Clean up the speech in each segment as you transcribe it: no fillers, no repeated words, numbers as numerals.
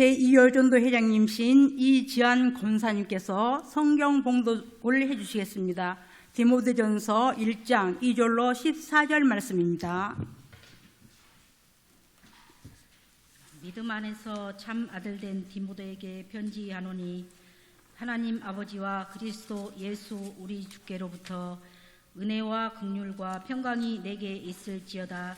제2여전도 회장님신 이지한 권사님께서 성경 봉독을 해주시겠습니다. 디모데전서 1장 2절로 14절 말씀입니다. 믿음 안에서 참 아들된 디모데에게 편지하노니 하나님 아버지와 그리스도 예수 우리 주께로부터 은혜와 긍휼과 평강이 내게 있을지어다.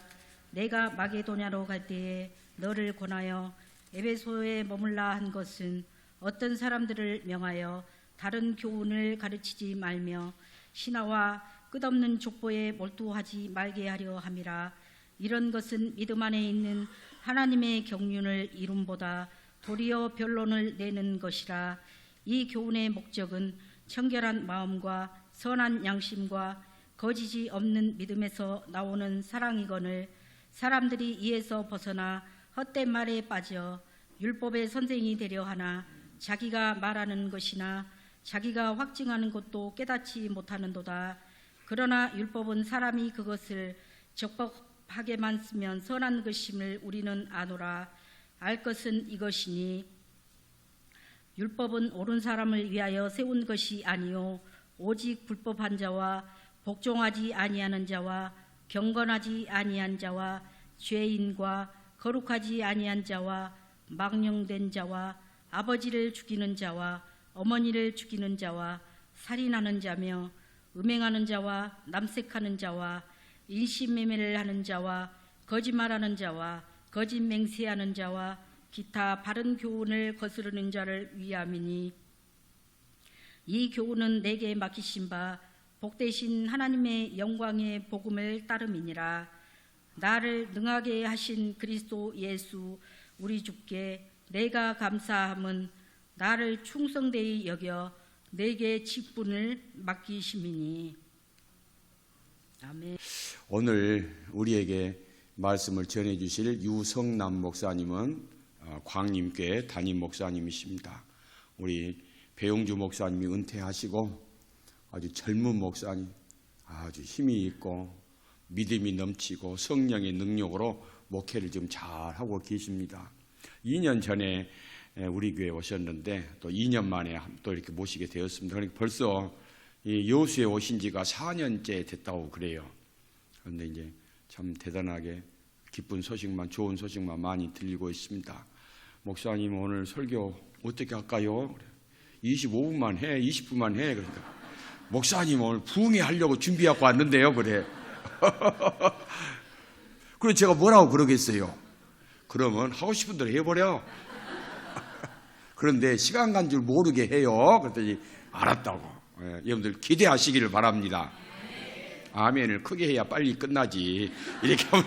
내가 마게도냐로 갈 때에 너를 권하여 에베소에 머물라 한 것은 어떤 사람들을 명하여 다른 교훈을 가르치지 말며 신화와 끝없는 족보에 몰두하지 말게 하려 함이라. 이런 것은 믿음 안에 있는 하나님의 경륜을 이룸보다 도리어 변론을 내는 것이라. 이 교훈의 목적은 청결한 마음과 선한 양심과 거짓이 없는 믿음에서 나오는 사랑이거늘 사람들이 이에서 벗어나 헛된 말에 빠져 율법의 선생이 되려 하나 자기가 말하는 것이나 자기가 확증하는 것도 깨닫지 못하는도다. 그러나 율법은 사람이 그것을 적법하게만 쓰면 선한 것임을 우리는 아노라. 알 것은 이것이니 율법은 옳은 사람을 위하여 세운 것이 아니요 오직 불법한 자와 복종하지 아니하는 자와 경건하지 아니한 자와 죄인과 거룩하지 아니한 자와 망령된 자와 아버지를 죽이는 자와 어머니를 죽이는 자와 살인하는 자며 음행하는 자와 남색하는 자와 인신매매를 하는 자와 거짓말하는 자와 거짓 맹세하는 자와 기타 바른 교훈을 거스르는 자를 위함이니 이 교훈은 내게 맡기신 바 복되신 하나님의 영광의 복음을 따름이니라. 나를 능하게 하신 그리스도 예수 우리 주께 내가 감사함은 나를 충성되이 여겨 내게 직분을 맡기심이니. 아멘. 오늘 우리에게 말씀을 전해 주실 유성남 목사님은 광림교회 담임 목사님이십니다. 우리 배용주 목사님이 은퇴하시고 아주 젊은 목사님, 아주 힘이 있고 믿음이 넘치고 성령의 능력으로 목회를 좀 잘하고 계십니다. 2년 전에 우리 교회에 오셨는데 또 2년 만에 또 이렇게 모시게 되었습니다. 그러니까 벌써 여수에 오신 지가 4년째 됐다고 그래요. 그런데 이제 참 대단하게 기쁜 소식만, 좋은 소식만 많이 들리고 있습니다. 목사님 오늘 설교 어떻게 할까요? 25분만 해, 20분만 해. 그러니까 목사님 오늘 부흥회 하려고 준비하고 왔는데요. 그래. 그래서 제가 뭐라고 그러겠어요? 그러면 하고 싶은 대로 해버려. 그런데 시간 간 줄 모르게 해요. 그랬더니 알았다고. 여러분들 기대하시기를 바랍니다. 아멘을 크게 해야 빨리 끝나지. 이렇게 하면.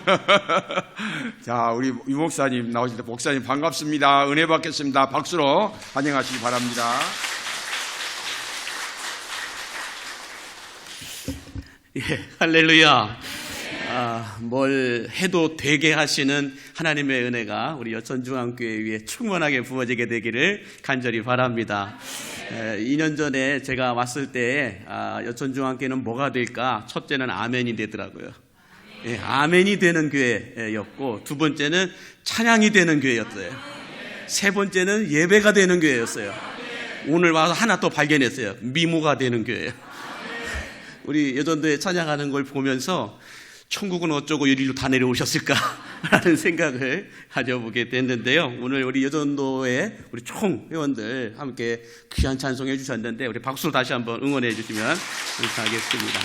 자, 우리 유 목사님 나오실 때 목사님 반갑습니다. 은혜 받겠습니다. 박수로 환영하시기 바랍니다. 예, 할렐루야. 뭘 해도 되게 하시는 하나님의 은혜가 우리 여천중앙교회 위에 충만하게 부어지게 되기를 간절히 바랍니다. 2년 전에 제가 왔을 때 여천중앙교회는 뭐가 될까? 첫째는 아멘이 되더라고요. 예, 아멘이 되는 교회였고, 두 번째는 찬양이 되는 교회였어요. 세 번째는 예배가 되는 교회였어요. 오늘 와서 하나 또 발견했어요. 미모가 되는 교회예요. 우리 여전도에 찬양하는 걸 보면서 천국은 어쩌고 이리로 다 내려오셨을까 라는 생각을 가져보게 됐는데요. 오늘 우리 여전도의 우리 총 회원들 함께 귀한 찬송해 주셨는데 우리 박수로 다시 한번 응원해 주시면 감사하겠습니다.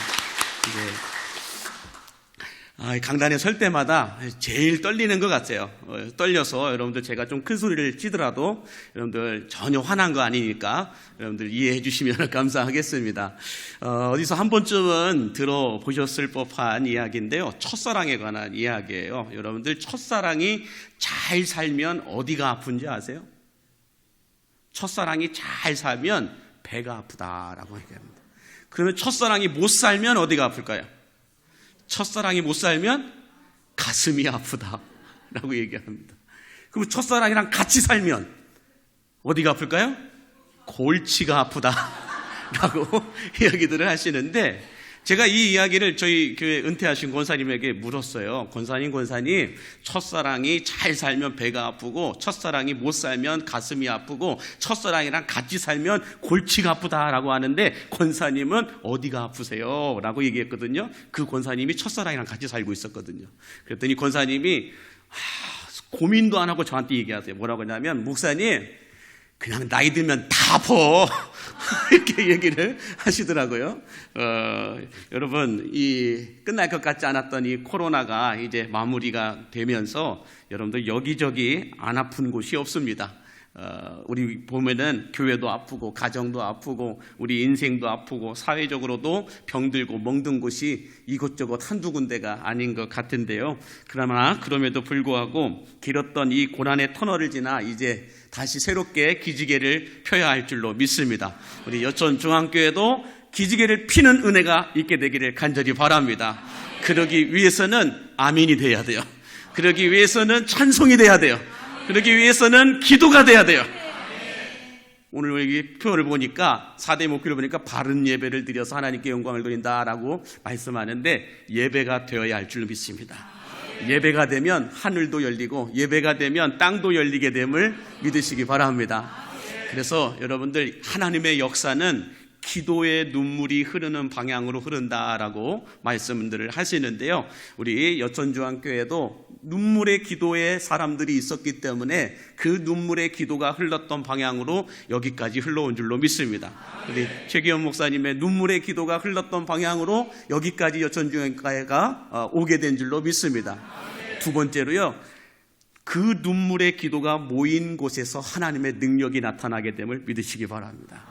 강단에 설 때마다 제일 떨리는 것 같아요. 떨려서 여러분들 제가 좀 큰 소리를 치더라도 여러분들 전혀 화난 거 아니니까 여러분들 이해해 주시면 감사하겠습니다. 어디서 한 번쯤은 들어보셨을 법한 이야기인데요. 첫사랑에 관한 이야기예요. 여러분들 첫사랑이 잘 살면 어디가 아픈지 아세요? 첫사랑이 잘 살면 배가 아프다라고 얘기합니다. 그러면 첫사랑이 못 살면 어디가 아플까요? 첫사랑이 못 살면 가슴이 아프다라고 얘기합니다. 그럼 첫사랑이랑 같이 살면 어디가 아플까요? 골치가 아프다라고 이야기들을 하시는데 제가 이 이야기를 저희 교회 은퇴하신 권사님에게 물었어요. 권사님, 첫사랑이 잘 살면 배가 아프고 첫사랑이 못 살면 가슴이 아프고 첫사랑이랑 같이 살면 골치가 아프다라고 하는데 권사님은 어디가 아프세요? 라고 얘기했거든요. 그 권사님이 첫사랑이랑 같이 살고 있었거든요. 그랬더니 권사님이 고민도 안 하고 저한테 얘기하세요. 뭐라고 하냐면, 목사님, 그냥 나이 들면 다 아파. 이렇게 얘기를 하시더라고요. 여러분, 끝날 것 같지 않았던 이 코로나가 이제 마무리가 되면서 여러분들 여기저기 안 아픈 곳이 없습니다. 우리 보면은 교회도 아프고 가정도 아프고 우리 인생도 아프고 사회적으로도 병들고 멍든 곳이 이곳저곳 한두 군데가 아닌 것 같은데요. 그러나 그럼에도 불구하고 길었던 이 고난의 터널을 지나 이제 다시 새롭게 기지개를 펴야 할 줄로 믿습니다. 우리 여천 중앙교회도 기지개를 피는 은혜가 있게 되기를 간절히 바랍니다. 그러기 위해서는 아멘이 돼야 돼요. 그러기 위해서는 찬송이 돼야 돼요. 그러기 위해서는 기도가 돼야 돼요. 오늘 여기 표를 보니까 4대 목표를 보니까 바른 예배를 드려서 하나님께 영광을 돌린다라고 말씀하는데, 예배가 되어야 할 줄 믿습니다. 예배가 되면 하늘도 열리고 예배가 되면 땅도 열리게 됨을 믿으시기 바랍니다. 그래서 여러분들, 하나님의 역사는 기도의 눈물이 흐르는 방향으로 흐른다라고 말씀들을 하시는데요. 우리 여천중앙교회도 눈물의 기도에 사람들이 있었기 때문에 그 눈물의 기도가 흘렀던 방향으로 여기까지 흘러온 줄로 믿습니다. 우리 최기현 목사님의 눈물의 기도가 흘렀던 방향으로 여기까지 여천중앙교회가 오게 된 줄로 믿습니다. 두 번째로요, 그 눈물의 기도가 모인 곳에서 하나님의 능력이 나타나게 됨을 믿으시기 바랍니다.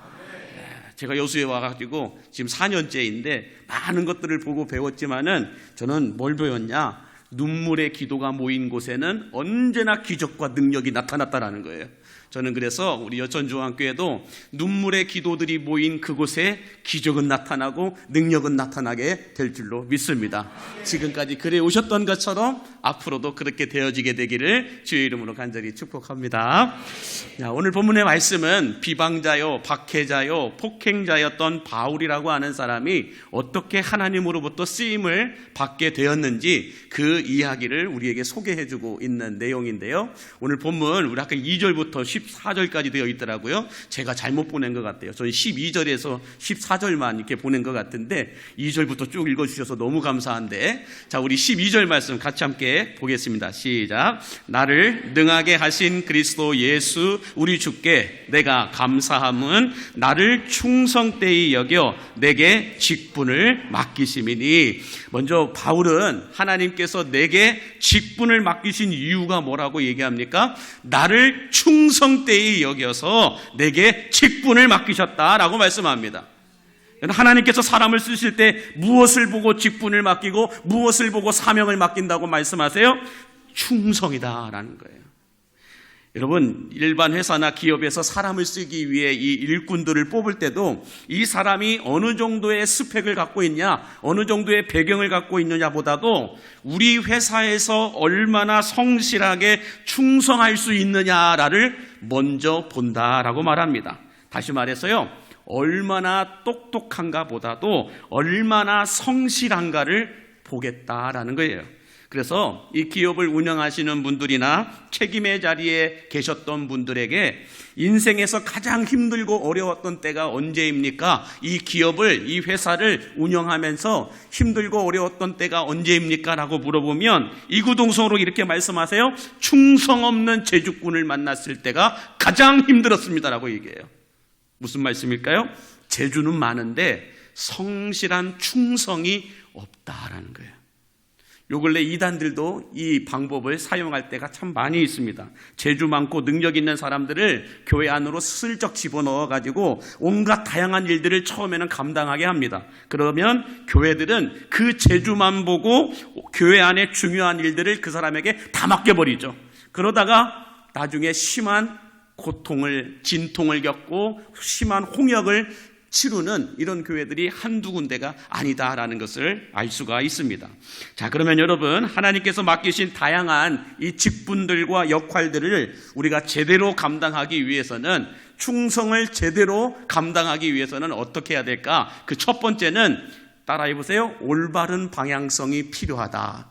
제가 여수에 와가지고 지금 4년째인데 많은 것들을 보고 배웠지만은 저는 뭘 배웠냐? 눈물의 기도가 모인 곳에는 언제나 기적과 능력이 나타났다라는 거예요. 저는 그래서 우리 여천중앙교회도 눈물의 기도들이 모인 그곳에 기적은 나타나고 능력은 나타나게 될 줄로 믿습니다. 지금까지 그래 오셨던 것처럼 앞으로도 그렇게 되어지게 되기를 주의 이름으로 간절히 축복합니다. 오늘 본문의 말씀은 비방자요, 박해자요, 폭행자였던 바울이라고 하는 사람이 어떻게 하나님으로부터 쓰임을 받게 되었는지 그 이야기를 우리에게 소개해주고 있는 내용인데요. 오늘 본문 우리 아까 2절부터 14절까지 되어 있더라고요. 제가 잘못 보낸 것 같아요. 저는 12절에서 14절만 이렇게 보낸 것 같은데 2절부터 쭉 읽어주셔서 너무 감사한데, 자, 우리 12절 말씀 같이 함께 보겠습니다. 시작. 나를 능하게 하신 그리스도 예수 우리 주께 내가 감사함은 나를 충성되이 여겨 내게 직분을 맡기심이니. 먼저 바울은 하나님께서 내게 직분을 맡기신 이유가 뭐라고 얘기합니까? 나를 충성되이 여겨서 내게 직분을 맡기셨다라고 말씀합니다. 하나님께서 사람을 쓰실 때 무엇을 보고 직분을 맡기고 무엇을 보고 사명을 맡긴다고 말씀하세요? 충성이다라는 거예요. 여러분, 일반 회사나 기업에서 사람을 쓰기 위해 이 일꾼들을 뽑을 때도 이 사람이 어느 정도의 스펙을 갖고 있냐, 어느 정도의 배경을 갖고 있느냐보다도 우리 회사에서 얼마나 성실하게 충성할 수 있느냐를 먼저 본다라고 말합니다. 다시 말해서요, 얼마나 똑똑한가 보다도 얼마나 성실한가를 보겠다라는 거예요. 그래서 이 기업을 운영하시는 분들이나 책임의 자리에 계셨던 분들에게 인생에서 가장 힘들고 어려웠던 때가 언제입니까? 이 기업을, 이 회사를 운영하면서 힘들고 어려웠던 때가 언제입니까? 라고 물어보면 이구동성으로 이렇게 말씀하세요. 충성 없는 제주꾼을 만났을 때가 가장 힘들었습니다라고 얘기해요. 무슨 말씀일까요? 제주는 많은데 성실한 충성이 없다라는 거예요. 요 근래 이단들도 이 방법을 사용할 때가 참 많이 있습니다. 재주 많고 능력 있는 사람들을 교회 안으로 슬쩍 집어넣어가지고 온갖 다양한 일들을 처음에는 감당하게 합니다. 그러면 교회들은 그 재주만 보고 교회 안에 중요한 일들을 그 사람에게 다 맡겨버리죠. 그러다가 나중에 심한 고통을, 진통을 겪고 심한 홍역을 치루는 이런 교회들이 한두 군데가 아니다라는 것을 알 수가 있습니다. 자, 그러면 여러분, 하나님께서 맡기신 다양한 이 직분들과 역할들을 우리가 제대로 감당하기 위해서는, 충성을 제대로 감당하기 위해서는 어떻게 해야 될까? 그 첫 번째는 따라해 보세요. 올바른 방향성이 필요하다.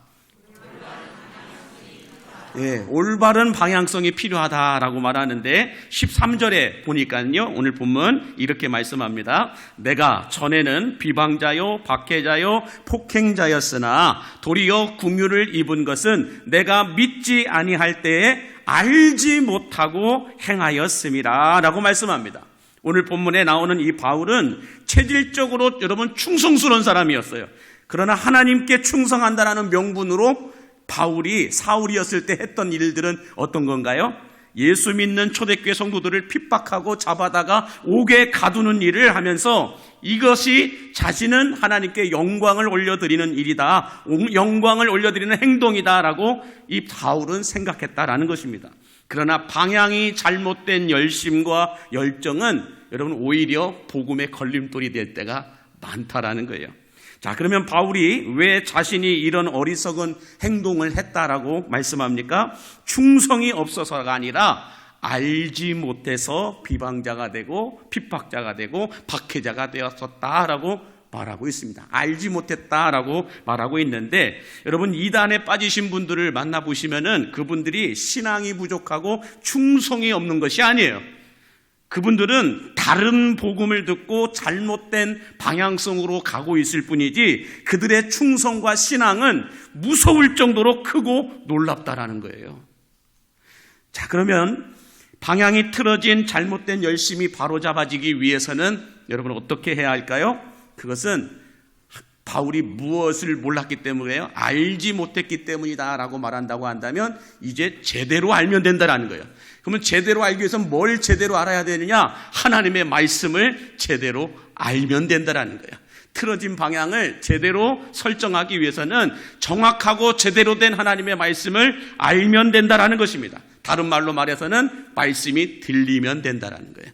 예, 올바른 방향성이 필요하다라고 말하는데 13절에 보니까요, 오늘 본문 이렇게 말씀합니다. 내가 전에는 비방자요 박해자요 폭행자였으나 도리어 긍휼을 입은 것은 내가 믿지 아니할 때에 알지 못하고 행하였음이라 라고 말씀합니다. 오늘 본문에 나오는 이 바울은 체질적으로 여러분 충성스러운 사람이었어요. 그러나 하나님께 충성한다라는 명분으로 바울이 사울이었을 때 했던 일들은 어떤 건가요? 예수 믿는 초대교회 성도들을 핍박하고 잡아다가 옥에 가두는 일을 하면서 이것이 자신은 하나님께 영광을 올려드리는 일이다, 영광을 올려드리는 행동이다라고 이 바울은 생각했다라는 것입니다. 그러나 방향이 잘못된 열심과 열정은 여러분 오히려 복음의 걸림돌이 될 때가 많다라는 거예요. 자, 그러면 바울이 왜 자신이 이런 어리석은 행동을 했다라고 말씀합니까? 충성이 없어서가 아니라 알지 못해서 비방자가 되고 핍박자가 되고 박해자가 되었었다라고 말하고 있습니다. 알지 못했다라고 말하고 있는데, 여러분 이단에 빠지신 분들을 만나보시면은 그분들이 신앙이 부족하고 충성이 없는 것이 아니에요. 그분들은 다른 복음을 듣고 잘못된 방향성으로 가고 있을 뿐이지 그들의 충성과 신앙은 무서울 정도로 크고 놀랍다라는 거예요. 자, 그러면 방향이 틀어진 잘못된 열심이 바로잡아지기 위해서는 여러분 어떻게 해야 할까요? 그것은 바울이 무엇을 몰랐기 때문에요? 알지 못했기 때문이다라고 말한다고 한다면 이제 제대로 알면 된다라는 거예요. 그러면 제대로 알기 위해서 뭘 제대로 알아야 되느냐? 하나님의 말씀을 제대로 알면 된다라는 거예요. 틀어진 방향을 제대로 설정하기 위해서는 정확하고 제대로 된 하나님의 말씀을 알면 된다라는 것입니다. 다른 말로 말해서는 말씀이 들리면 된다라는 거예요.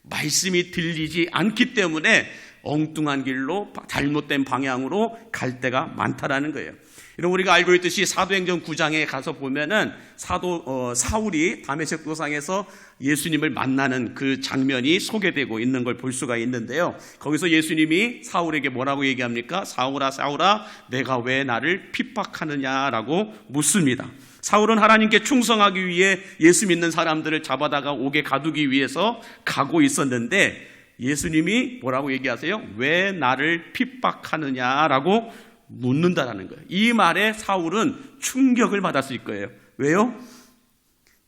말씀이 들리지 않기 때문에 엉뚱한 길로 잘못된 방향으로 갈 때가 많다라는 거예요. 여러분 우리가 알고 있듯이 사도행전 9장에 가서 보면은 사울이 다메섹 도상에서 예수님을 만나는 그 장면이 소개되고 있는 걸 볼 수가 있는데요. 거기서 예수님이 사울에게 뭐라고 얘기합니까? 사울아 사울아 내가 왜 나를 핍박하느냐라고 묻습니다. 사울은 하나님께 충성하기 위해 예수 믿는 사람들을 잡아다가 옥에 가두기 위해서 가고 있었는데 예수님이 뭐라고 얘기하세요? 왜 나를 핍박하느냐라고 묻는다라는 거예요. 이 말에 사울은 충격을 받았을 거예요. 왜요?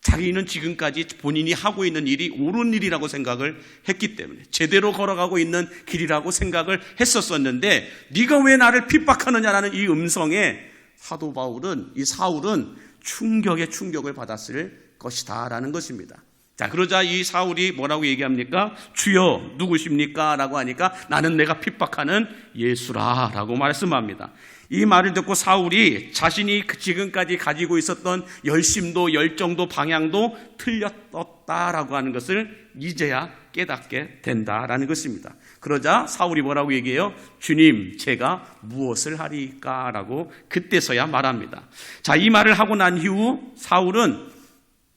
자기는 지금까지 본인이 하고 있는 일이 옳은 일이라고 생각을 했기 때문에 제대로 걸어가고 있는 길이라고 생각을 했었었는데 네가 왜 나를 핍박하느냐라는 이 음성에 사도 바울은 이 사울은 충격을 받았을 것이다 라는 것입니다. 자, 그러자 이 사울이 뭐라고 얘기합니까? 주여 누구십니까? 라고 하니까 나는 내가 핍박하는 예수라 라고 말씀합니다. 이 말을 듣고 사울이 자신이 지금까지 가지고 있었던 열심도 열정도 방향도 틀렸다라고 하는 것을 이제야 깨닫게 된다라는 것입니다. 그러자 사울이 뭐라고 얘기해요? 주님 제가 무엇을 하리까? 라고 그때서야 말합니다. 자, 이 말을 하고 난 이후 사울은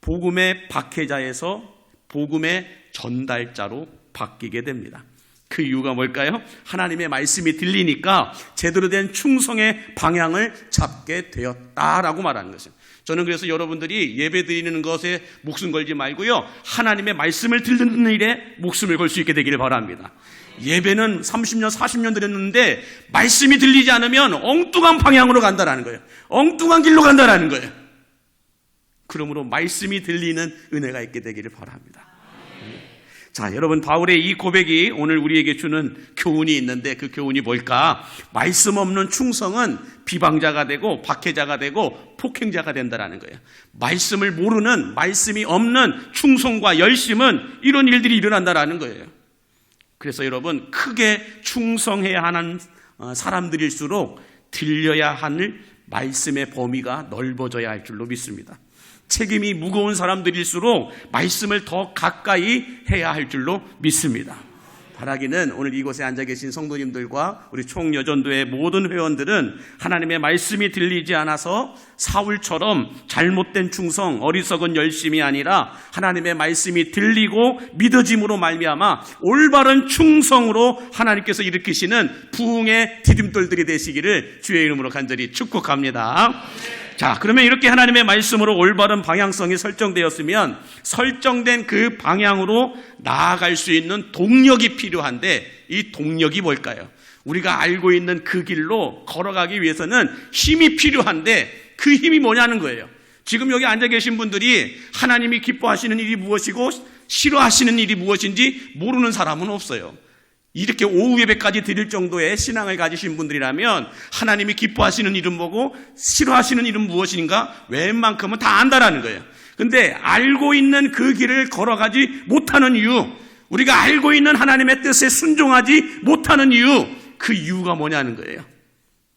복음의 박해자에서 복음의 전달자로 바뀌게 됩니다. 그 이유가 뭘까요? 하나님의 말씀이 들리니까 제대로 된 충성의 방향을 잡게 되었다라고 말하는 것이죠. 저는 그래서 여러분들이 예배 드리는 것에 목숨 걸지 말고요, 하나님의 말씀을 듣는 일에 목숨을 걸 수 있게 되기를 바랍니다. 예배는 30년 40년 드렸는데 말씀이 들리지 않으면 엉뚱한 방향으로 간다라는 거예요. 엉뚱한 길로 간다라는 거예요. 그러므로 말씀이 들리는 은혜가 있게 되기를 바랍니다. 자, 여러분 바울의 이 고백이 오늘 우리에게 주는 교훈이 있는데 그 교훈이 뭘까? 말씀 없는 충성은 비방자가 되고 박해자가 되고 폭행자가 된다는 거예요. 말씀을 모르는, 말씀이 없는 충성과 열심은 이런 일들이 일어난다는 거예요. 그래서 여러분 크게 충성해야 하는 사람들일수록 들려야 하는 말씀의 범위가 넓어져야 할 줄로 믿습니다. 책임이 무거운 사람들일수록 말씀을 더 가까이 해야 할 줄로 믿습니다. 바라기는 오늘 이곳에 앉아 계신 성도님들과 우리 총여전도의 모든 회원들은 하나님의 말씀이 들리지 않아서 사울처럼 잘못된 충성, 어리석은 열심이 아니라 하나님의 말씀이 들리고 믿어짐으로 말미암아 올바른 충성으로 하나님께서 일으키시는 부흥의 디딤돌들이 되시기를 주의 이름으로 간절히 축복합니다. 자, 그러면 이렇게 하나님의 말씀으로 올바른 방향성이 설정되었으면 설정된 그 방향으로 나아갈 수 있는 동력이 필요한데 이 동력이 뭘까요? 우리가 알고 있는 그 길로 걸어가기 위해서는 힘이 필요한데 그 힘이 뭐냐는 거예요. 지금 여기 앉아 계신 분들이 하나님이 기뻐하시는 일이 무엇이고 싫어하시는 일이 무엇인지 모르는 사람은 없어요. 이렇게 오후 예배까지 드릴 정도의 신앙을 가지신 분들이라면 하나님이 기뻐하시는 일은 뭐고 싫어하시는 일은 무엇인가 웬만큼은 다 안다라는 거예요. 근데 알고 있는 그 길을 걸어가지 못하는 이유, 우리가 알고 있는 하나님의 뜻에 순종하지 못하는 이유, 그 이유가 뭐냐는 거예요.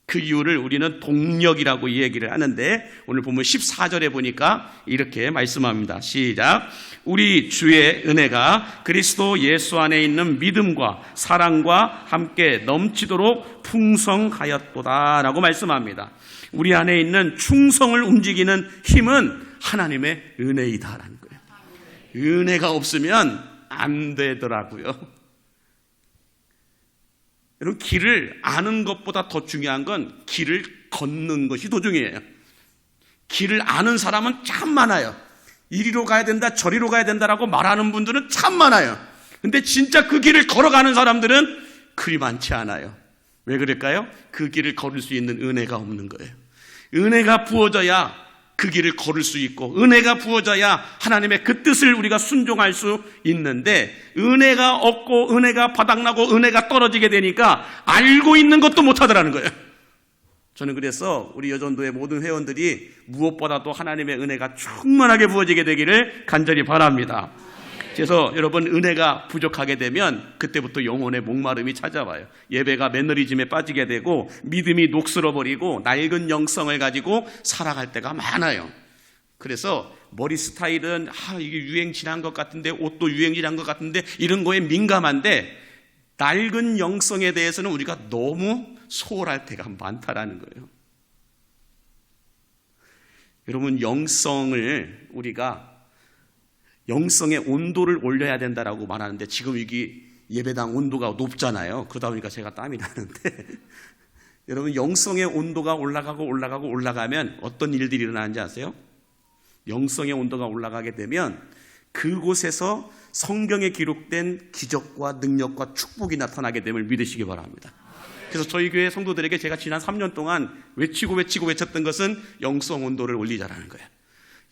그 이유를 우리는 동력이라고 얘기를 하는데 오늘 보면 14절에 보니까 이렇게 말씀합니다. 시작. 우리 주의 은혜가 그리스도 예수 안에 있는 믿음과 사랑과 함께 넘치도록 풍성하였도다 라고 말씀합니다. 우리 안에 있는 충성을 움직이는 힘은 하나님의 은혜이다라는 거예요. 은혜가 없으면 안 되더라고요. 여러분, 길을 아는 것보다 더 중요한 건 길을 걷는 것이 더 중요해요. 길을 아는 사람은 참 많아요. 이리로 가야 된다, 저리로 가야 된다라고 말하는 분들은 참 많아요. 근데 진짜 그 길을 걸어가는 사람들은 그리 많지 않아요. 왜 그럴까요? 그 길을 걸을 수 있는 은혜가 없는 거예요. 은혜가 부어져야 그 길을 걸을 수 있고 은혜가 부어져야 하나님의 그 뜻을 우리가 순종할 수 있는데 은혜가 없고 은혜가 바닥나고 은혜가 떨어지게 되니까 알고 있는 것도 못하더라는 거예요. 저는 그래서 우리 여전도의 모든 회원들이 무엇보다도 하나님의 은혜가 충만하게 부어지게 되기를 간절히 바랍니다. 그래서 여러분, 은혜가 부족하게 되면 그때부터 영혼의 목마름이 찾아와요. 예배가 매너리즘에 빠지게 되고 믿음이 녹슬어버리고 낡은 영성을 가지고 살아갈 때가 많아요. 그래서 머리 스타일은 이게 유행 지난 것 같은데, 옷도 유행 지난 것 같은데, 이런 거에 민감한데 낡은 영성에 대해서는 우리가 너무 소홀할 때가 많다라는 거예요. 여러분, 영성의 온도를 올려야 된다라고 말하는데 지금 여기 예배당 온도가 높잖아요. 그러다 보니까 제가 땀이 나는데 여러분, 영성의 온도가 올라가면 어떤 일들이 일어나는지 아세요? 영성의 온도가 올라가게 되면 그곳에서 성경에 기록된 기적과 능력과 축복이 나타나게 됨을 믿으시기 바랍니다. 그래서 저희 교회 성도들에게 제가 지난 3년 동안 외쳤던 것은 영성 온도를 올리자라는 거예요.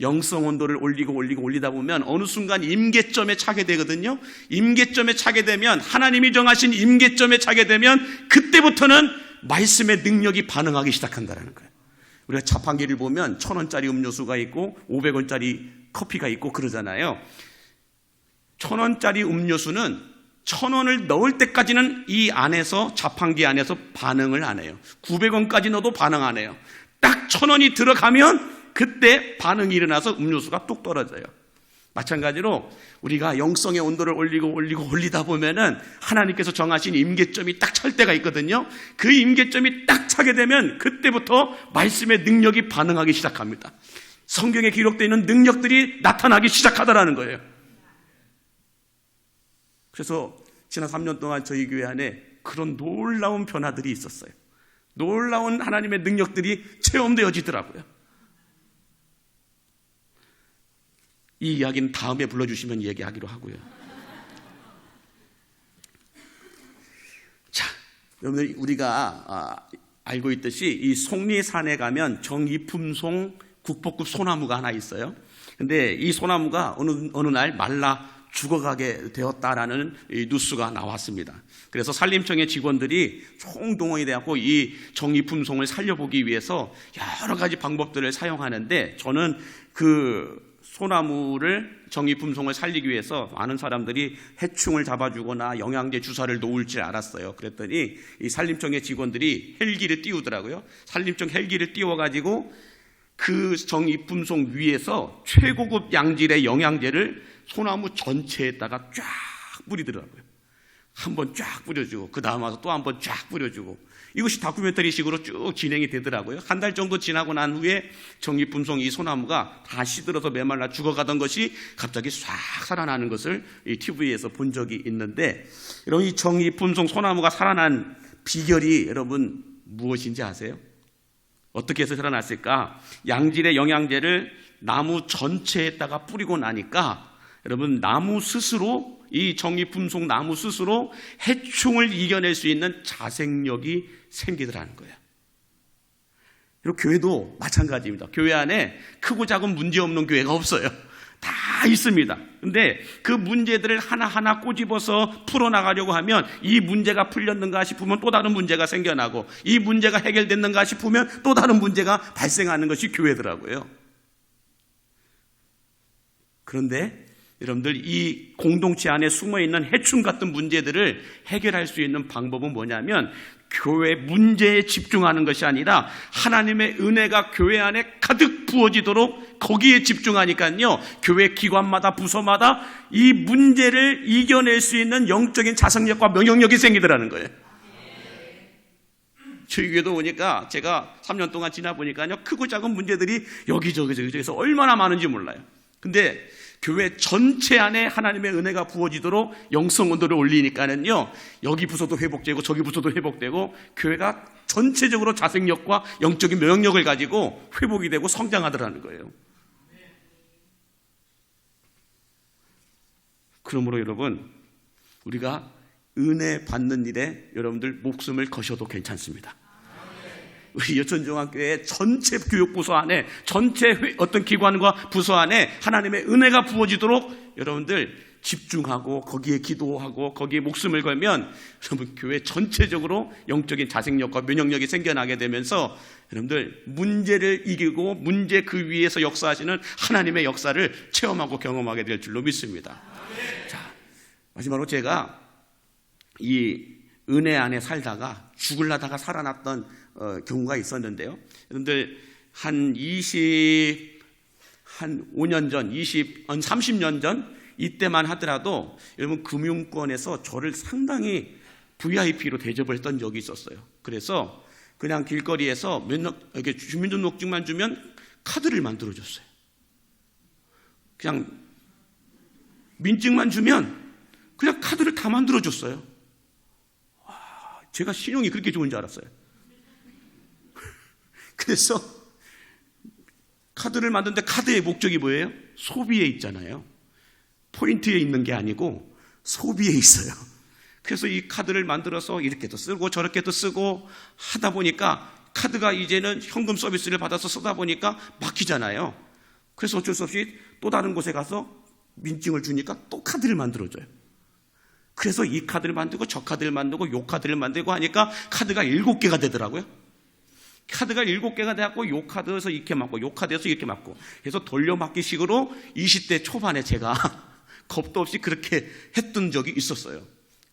영성 온도를 올리다 보면 어느 순간 임계점에 차게 되거든요. 임계점에 차게 되면, 하나님이 정하신 임계점에 차게 되면 그때부터는 말씀의 능력이 반응하기 시작한다는 거예요. 우리가 자판기를 보면 1,000원짜리 음료수가 있고 500원짜리 커피가 있고 그러잖아요. 1,000원짜리 음료수는 1,000원을 넣을 때까지는 이 안에서, 자판기 안에서 반응을 안 해요. 900원까지 넣어도 반응 안 해요. 딱 1,000원이 들어가면 그때 반응이 일어나서 음료수가 뚝 떨어져요. 마찬가지로 우리가 영성의 온도를 올리다 보면은 하나님께서 정하신 임계점이 딱 찰 때가 있거든요. 그 임계점이 딱 차게 되면 그때부터 말씀의 능력이 반응하기 시작합니다. 성경에 기록되어 있는 능력들이 나타나기 시작하더라는 거예요. 그래서 지난 3년 동안 저희 교회 안에 그런 놀라운 변화들이 있었어요. 놀라운 하나님의 능력들이 체험되어지더라고요. 이 이야기는 다음에 불러주시면 얘기하기로 하고요. 자, 여러분들, 우리가 알고 있듯이 이 속리산에 가면 정이품송 국보급 소나무가 하나 있어요. 근데 이 소나무가 어느 날 말라 죽어가게 되었다라는 뉴스가 나왔습니다. 그래서 산림청의 직원들이 총동원이 되었고 이 정이품송을 살려보기 위해서 여러 가지 방법들을 사용하는데, 저는 그 소나무를, 정이품송을 살리기 위해서 많은 사람들이 해충을 잡아주거나 영양제 주사를 놓을 줄 알았어요. 그랬더니 이 산림청의 직원들이 헬기를 띄우더라고요. 산림청 헬기를 띄워가지고 그 정이품송 위에서 최고급 양질의 영양제를 소나무 전체에다가 쫙 뿌리더라고요. 한번 쫙 뿌려주고 그 다음 와서 또 한번 쫙 뿌려주고 이것이 다큐멘터리식으로 쭉 진행이 되더라고요. 한 달 정도 지나고 난 후에 전기품송 이 소나무가 다 시들어서 메말라 죽어가던 것이 갑자기 싹 살아나는 것을 이 TV에서 본 적이 있는데, 여러분 이 전기품송 소나무가 살아난 비결이 여러분 무엇인지 아세요? 어떻게 해서 살아났을까? 양질의 영양제를 나무 전체에다가 뿌리고 나니까 여러분 나무 스스로, 이 전기품송 나무 스스로 해충을 이겨낼 수 있는 자생력이 생기더라는 거예요. 그리고 교회도 마찬가지입니다. 교회 안에 크고 작은 문제 없는 교회가 없어요. 다 있습니다. 근데 그 문제들을 하나하나 꼬집어서 풀어나가려고 하면 이 문제가 풀렸는가 싶으면 또 다른 문제가 생겨나고, 이 문제가 해결됐는가 싶으면 또 다른 문제가 발생하는 것이 교회더라고요. 그런데 여러분들 이 공동체 안에 숨어있는 해충 같은 문제들을 해결할 수 있는 방법은 뭐냐면, 교회 문제에 집중하는 것이 아니라 하나님의 은혜가 교회 안에 가득 부어지도록 거기에 집중하니까요, 교회 기관마다 부서마다 이 문제를 이겨낼 수 있는 영적인 자성력과 명령력이 생기더라는 거예요. 저희 교회도 보니까 제가 3년 동안 지나보니까요, 크고 작은 문제들이 여기저기서 얼마나 많은지 몰라요. 근데 교회 전체 안에 하나님의 은혜가 부어지도록 영성 온도를 올리니까는요, 여기 부서도 회복되고 저기 부서도 회복되고 교회가 전체적으로 자생력과 영적인 명령력을 가지고 회복이 되고 성장하더라는 거예요. 그러므로 여러분, 우리가 은혜 받는 일에 여러분들 목숨을 거셔도 괜찮습니다. 우리 여천중앙교회 전체 교육부서 안에, 전체 어떤 기관과 부서 안에 하나님의 은혜가 부어지도록 여러분들 집중하고 거기에 기도하고 거기에 목숨을 걸면 여러분 교회 전체적으로 영적인 자생력과 면역력이 생겨나게 되면서 여러분들 문제를 이기고 문제 그 위에서 역사하시는 하나님의 역사를 체험하고 경험하게 될 줄로 믿습니다. 자, 마지막으로 제가 이 은혜 안에 살다가 죽으려다가 살아났던 경우가 있었는데요. 여러분들 한 5년 전, 30년 전 이때만 하더라도 여러분 금융권에서 저를 상당히 VIP로 대접을 했던 적이 있었어요. 그래서 그냥 길거리에서 이렇게 주민등록증만 주면 카드를 만들어줬어요. 그냥 민증만 주면 그냥 카드를 다 만들어줬어요. 제가 신용이 그렇게 좋은 줄 알았어요. 그래서 카드를 만드는데 카드의 목적이 뭐예요? 소비에 있잖아요. 포인트에 있는 게 아니고 소비에 있어요. 그래서 이 카드를 만들어서 이렇게도 쓰고 저렇게도 쓰고 하다 보니까 카드가 이제는 현금 서비스를 받아서 쓰다 보니까 막히잖아요. 그래서 어쩔 수 없이 또 다른 곳에 가서 민증을 주니까 또 카드를 만들어줘요. 그래서 이 카드를 만들고 저 카드를 만들고 요 카드를 만들고 하니까 카드가 7개가 되더라고요. 카드가 7개가 돼갖고 요 카드에서 이렇게 맞고 요 카드에서 이렇게 맞고 해서 돌려막기식으로 20대 초반에 제가 겁도 없이 그렇게 했던 적이 있었어요.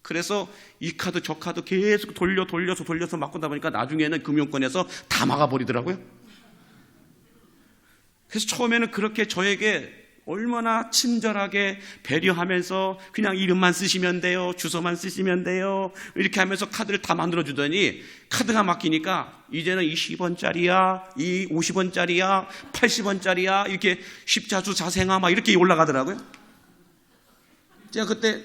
그래서 이 카드 저 카드 계속 돌려서 맞고다 보니까 나중에는 금융권에서 다 막아버리더라고요. 그래서 처음에는 그렇게 저에게 얼마나 친절하게 배려하면서 그냥 이름만 쓰시면 돼요, 주소만 쓰시면 돼요 이렇게 하면서 카드를 다 만들어주더니 카드가 막히니까 이제는 이 10원짜리야, 이 50원짜리야, 80원짜리야 이렇게 십자수 자생아 막 이렇게 올라가더라고요. 제가 그때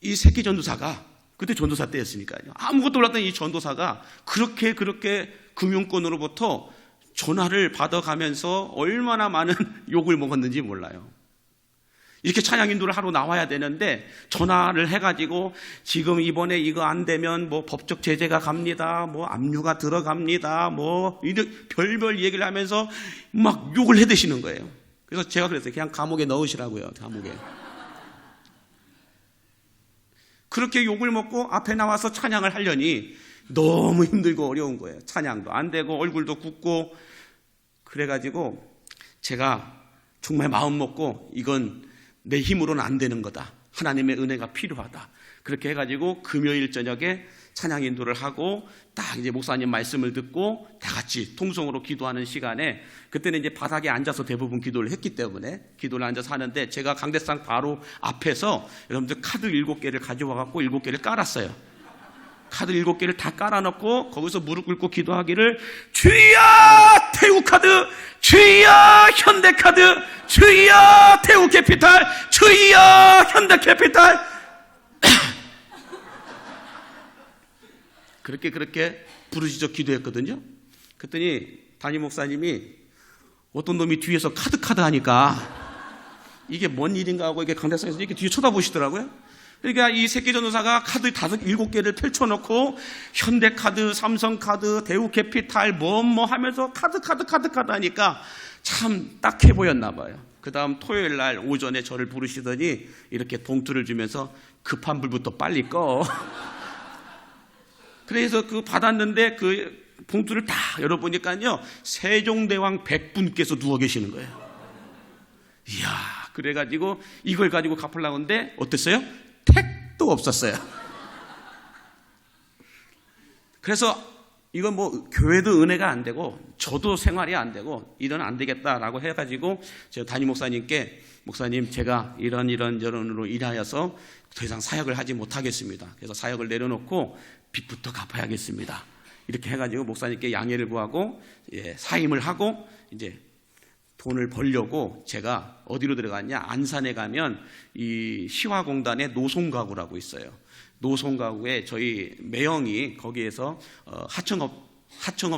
이 새끼 전도사가 그때 전도사 때였으니까요. 아무것도 몰랐던 이 전도사가 그렇게 금융권으로부터 전화를 받아가면서 얼마나 많은 욕을 먹었는지 몰라요. 이렇게 찬양 인도를 하러 나와야 되는데 전화를 해가지고 지금 이번에 이거 안 되면 뭐 법적 제재가 갑니다, 뭐 압류가 들어갑니다, 뭐 이런 별별 얘기를 하면서 막 욕을 해대시는 거예요. 그래서 제가 그랬어요. 그냥 감옥에 넣으시라고요. 감옥에. 그렇게 욕을 먹고 앞에 나와서 찬양을 하려니 너무 힘들고 어려운 거예요. 찬양도 안 되고 얼굴도 굽고. 그래가지고 제가 정말 마음 먹고 이건 내 힘으로는 안 되는 거다, 하나님의 은혜가 필요하다, 그렇게 해가지고 금요일 저녁에 찬양 인도를 하고 딱 이제 목사님 말씀을 듣고 다 같이 통성으로 기도하는 시간에, 그때는 이제 바닥에 앉아서 대부분 기도를 했기 때문에 기도를 앉아서 하는데, 제가 강대상 바로 앞에서 여러분들 카드 7개를 가져와 갖고 7개를 깔았어요. 카드 7개를 다 깔아놓고 거기서 무릎 꿇고 기도하기를, 주여 태우카드, 주여 현대카드, 주여 태우캐피탈, 주여 현대캐피탈 그렇게 부르짖어 기도했거든요. 그랬더니 담임 목사님이 어떤 놈이 뒤에서 카드 하니까 이게 뭔 일인가 하고 이게 강대상에서 이렇게 뒤에 쳐다보시더라고요. 그러니까 이 새끼 전도사가 카드 7개를 펼쳐놓고 현대카드, 삼성카드, 대우캐피탈 뭐 하면서 카드 하니까 참 딱해 보였나 봐요. 그 다음 토요일 날 오전에 저를 부르시더니 이렇게 봉투를 주면서 급한 불부터 빨리 꺼. 그래서 그 받았는데 그 봉투를 다 열어보니까요, 세종대왕 100분께서 누워 계시는 거예요. 이야, 그래가지고 이걸 가지고 갚으려고 하는데 어땠어요? 택도 없었어요. 그래서 이건 뭐 교회도 은혜가 안 되고 저도 생활이 안 되고 이런 안 되겠다라고 해가지고 제가 담임 목사님께, 목사님 제가 이런으로 인하여서 더 이상 사역을 하지 못하겠습니다. 그래서 사역을 내려놓고 빚부터 갚아야겠습니다. 이렇게 해가지고 목사님께 양해를 구하고 사임을 하고 이제 돈을 벌려고 제가 어디로 들어갔냐, 안산에 가면 이 시화공단의 노송가구라고 있어요. 노송가구에 저희 매형이 거기에서 하청업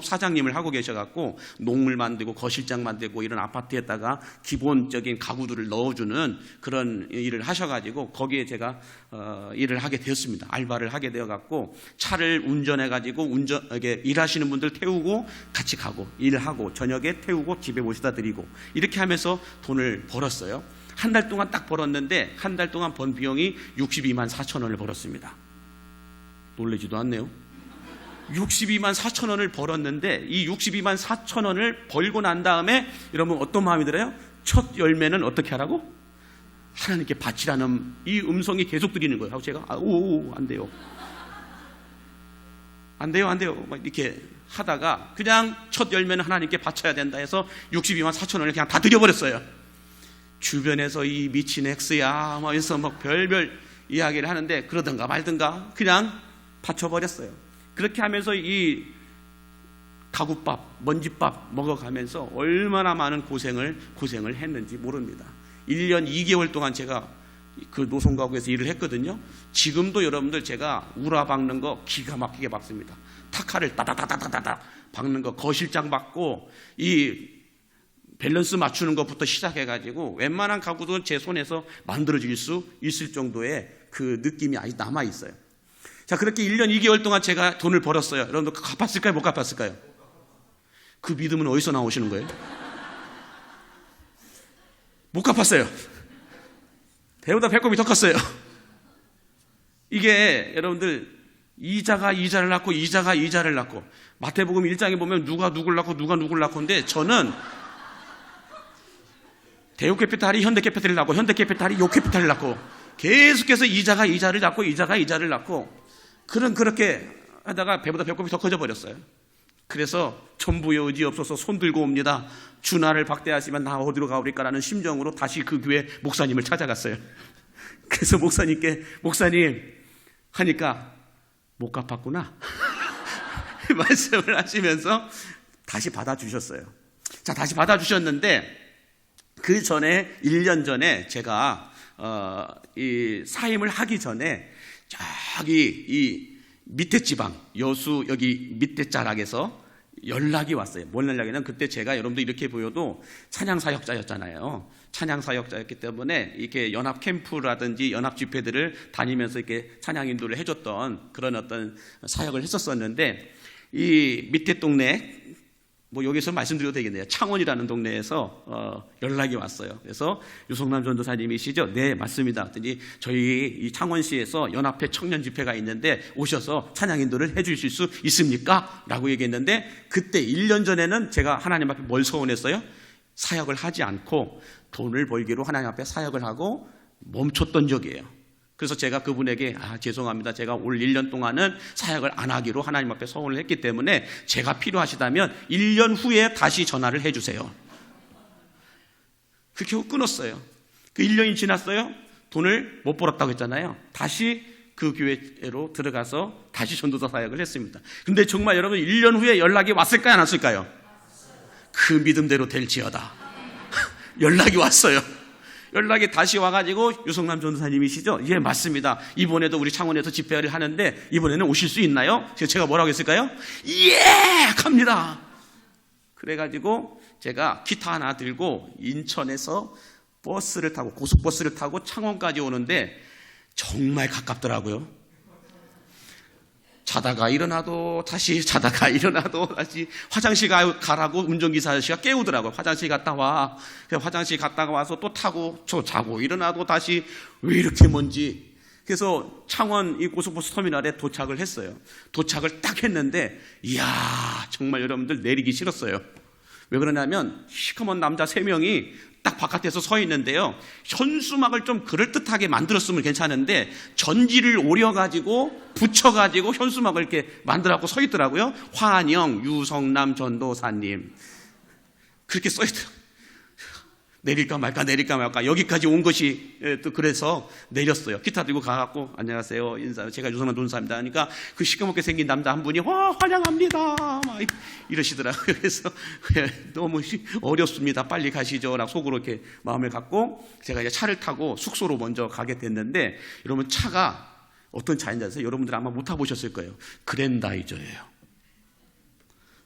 사장님을 하고 계셔갖고 농물 만들고 거실장 만들고 이런 아파트에다가 기본적인 가구들을 넣어주는 그런 일을 하셔가지고 거기에 제가 일을 하게 되었습니다. 알바를 하게 되어갖고 차를 운전해가지고 일하시는 분들 태우고 같이 가고 일하고 저녁에 태우고 집에 모시다 드리고 이렇게 하면서 돈을 벌었어요. 한 달 동안 딱 벌었는데 한 달 동안 번 비용이 62만 4천 원을 벌었습니다. 놀라지도 않네요. 62만 4천 원을 벌었는데 이 62만 4천 원을 벌고 난 다음에 여러분 어떤 마음이 들어요? 첫 열매는 어떻게 하라고? 하나님께 바치라는 이 음성이 계속 들리는 거예요. 하고 제가 안 돼요. 안 돼요. 막 이렇게 하다가 그냥 첫 열매는 하나님께 바쳐야 된다 해서 62만 4천 원을 그냥 다 드려버렸어요. 주변에서 이 미친 X야 막 해서 막 별별 이야기를 하는데 그러든가 말든가 그냥 바쳐버렸어요. 그렇게 하면서 이 가구밥, 먼지밥 먹어가면서 얼마나 많은 고생을 했는지 모릅니다. 1년 2개월 동안 제가 그 노송가구에서 일을 했거든요. 지금도 여러분들 제가 우라 박는 거 기가 막히게 박습니다. 타카를 따다다다다다 박는 거 거실장 박고 이 밸런스 맞추는 것부터 시작해가지고 웬만한 가구도 제 손에서 만들어질 수 있을 정도의 그 느낌이 아직 남아있어요. 자, 그렇게 1년 2개월 동안 제가 돈을 벌었어요. 여러분들 갚았을까요? 못 갚았을까요? 그 믿음은 어디서 나오시는 거예요? 못 갚았어요. 배보다 배꼽이 더 컸어요. 이게 여러분들 이자가 이자를 낳고 이자가 이자를 낳고 마태복음 1장에 보면 누가 누굴 낳고 누가 누굴 낳고인데 저는 대우캐피탈이 현대캐피탈을 낳고 현대캐피탈이 요캐피탈을 낳고 계속해서 이자가 이자를 낳고 이자가 이자를 낳고 그렇게 하다가 배보다 배꼽이 더 커져 버렸어요. 그래서 천부여 의지 없어서 손 들고 옵니다. 주 나를 박대하시면 나 어디로 가오리까라는 심정으로 다시 그 교회 목사님을 찾아갔어요. 그래서 목사님께 목사님 하니까 못 갚았구나 말씀을 하시면서 다시 받아주셨어요. 자, 다시 받아주셨는데 그 전에 1년 전에 제가 이 사임을 하기 전에 저기 이 밑에 지방 여수 여기 밑에 자락에서 연락이 왔어요. 뭔 연락이냐면 그때 제가 여러분들 이렇게 보여도 찬양 사역자였잖아요. 찬양 사역자였기 때문에 이렇게 연합 캠프라든지 연합 집회들을 다니면서 이렇게 찬양 인도를 해줬던 그런 어떤 사역을 했었었는데 이 밑에 동네 뭐 여기서 말씀드려도 되겠네요. 창원이라는 동네에서 연락이 왔어요. 그래서 유성남 전도사님이시죠? 네, 맞습니다. 그랬더니 저희 이 창원시에서 연합회 청년 집회가 있는데 오셔서 찬양 인도를 해주실 수 있습니까? 라고 얘기했는데 그때 1년 전에는 제가 하나님 앞에 뭘 서원했어요? 사역을 하지 않고 돈을 벌기로 하나님 앞에 사역을 하고 멈췄던 적이에요. 그래서 제가 그분에게 죄송합니다. 제가 올 1년 동안은 사역을 안 하기로 하나님 앞에 서원을 했기 때문에 제가 필요하시다면 1년 후에 다시 전화를 해주세요. 그렇게 하고 끊었어요. 그 1년이 지났어요. 돈을 못 벌었다고 했잖아요. 다시 그 교회로 들어가서 다시 전도사 사역을 했습니다. 근데 정말 여러분 1년 후에 연락이 왔을까요? 안 왔을까요? 그 믿음대로 될지어다. 연락이 왔어요. 연락이 다시 와가지고 유성남 전도사님이시죠? 예, 맞습니다. 이번에도 우리 창원에서 집회를 하는데 이번에는 오실 수 있나요? 제가 뭐라고 했을까요? 예! 갑니다. 그래가지고 제가 기타 하나 들고 인천에서 버스를 타고 고속버스를 타고 창원까지 오는데 정말 가깝더라고요. 자다가 일어나도 다시 자다가 일어나도 다시 화장실 가라고 운전기사 아저씨가 깨우더라고요. 화장실 갔다 와. 화장실 갔다가 와서 또 타고 저 자고 일어나도 다시 왜 이렇게 먼지. 그래서 창원 이 고속버스 터미널에 도착을 했어요. 도착을 딱 했는데 이야 정말 여러분들 내리기 싫었어요. 왜 그러냐면 시커먼 남자 3명이 딱 바깥에서 서 있는데요. 현수막을 좀 그럴듯하게 만들었으면 괜찮은데 전지를 오려가지고 붙여가지고 현수막을 이렇게 만들어갖고 서 있더라고요. 환영 유성남 전도사님 그렇게 써 있더라고요. 내릴까 말까 여기까지 온 것이 또 그래서 내렸어요. 기타 들고 가갖고 안녕하세요 인사 제가 유성남 전도사입니다 하니까 그 시커멓게 생긴 남자 한 분이 와 환영합니다 막 이러시더라고요. 그래서 너무 어렵습니다 빨리 가시죠 라고 속으로 이렇게 마음을 갖고 제가 이제 차를 타고 숙소로 먼저 가게 됐는데 여러분 차가 어떤 차인지 아세요? 여러분들 아마 못 타보셨을 거예요. 그랜다이저예요.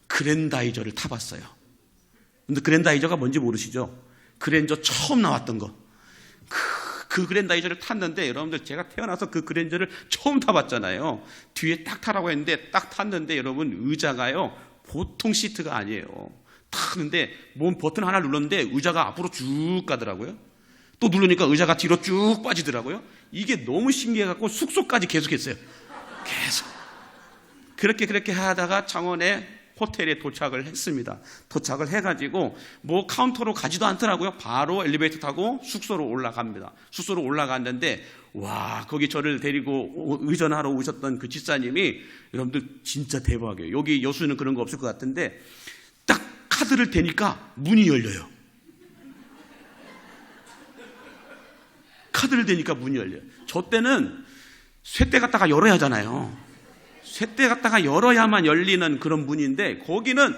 그랜다이저를 타봤어요. 근데 그랜다이저가 뭔지 모르시죠? 그랜저 처음 나왔던 거. 그 그랜다이저를 탔는데 여러분들 제가 태어나서 그 그랜저를 처음 타봤잖아요. 뒤에 딱 타라고 했는데 딱 탔는데 여러분 의자가요 보통 시트가 아니에요. 타는데 뭔 버튼 하나 눌렀는데 의자가 앞으로 쭉 가더라고요. 또 누르니까 의자가 뒤로 쭉 빠지더라고요. 이게 너무 신기해갖고 숙소까지 계속했어요. 계속 그렇게 하다가 창원에 호텔에 도착을 했습니다. 도착을 해가지고 뭐 카운터로 가지도 않더라고요. 바로 엘리베이터 타고 숙소로 올라갑니다. 숙소로 올라갔는데 와 거기 저를 데리고 의전하러 오셨던 그 집사님이 여러분들 진짜 대박이에요. 여기 여수는 그런 거 없을 것 같은데 딱 카드를 대니까 문이 열려요. 카드를 대니까 문이 열려요. 저 때는 쇠대 갖다가 열어야 하잖아요. 쇠대 갖다가 열어야만 열리는 그런 문인데 거기는